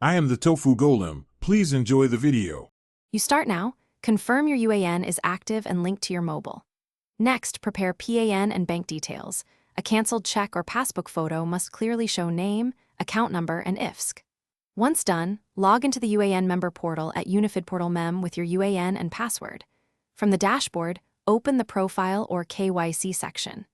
I am the Tofu Golem. Please enjoy the video. You start now. Confirm your UAN is active and linked to your mobile. Next, prepare PAN and bank details. A canceled check or passbook photo must clearly show name, account number, and IFSC. Once done, log into the UAN member portal at Unified Portal Mem with your UAN and password. From the dashboard, open the Profile or KYC section.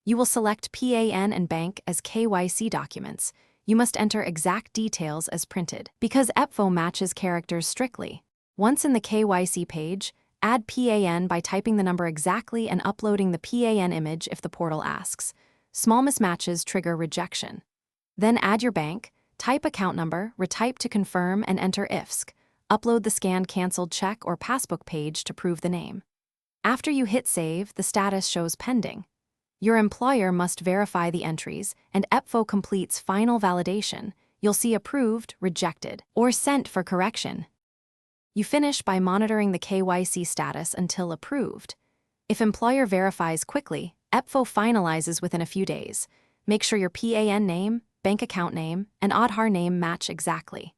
You will select PAN and bank as KYC documents. You must enter exact details as printed, because EPFO matches characters strictly. Once in the KYC page, add PAN by typing the number exactly and uploading the PAN image if the portal asks. Small mismatches trigger rejection. Then add your bank, type account number, retype to confirm, and enter IFSC. Upload the scanned canceled check or passbook page to prove the name. After you hit save, the status shows pending. Your employer must verify the entries, and EPFO completes final validation. You'll see approved, rejected, or sent for correction. You finish by monitoring the KYC status until approved. If employer verifies quickly, EPFO finalizes within a few days. Make sure your PAN name, bank account name, and Aadhaar name match exactly.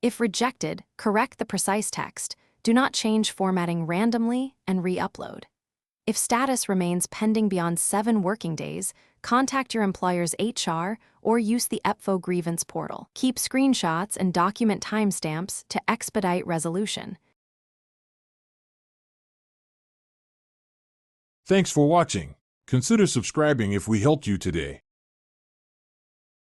If rejected, correct the precise text. Do not change formatting randomly and re-upload. If status remains pending beyond 7 working days, contact your employer's HR or use the EPFO grievance portal. Keep screenshots and document timestamps to expedite resolution. Thanks for watching. Consider subscribing if we helped you today.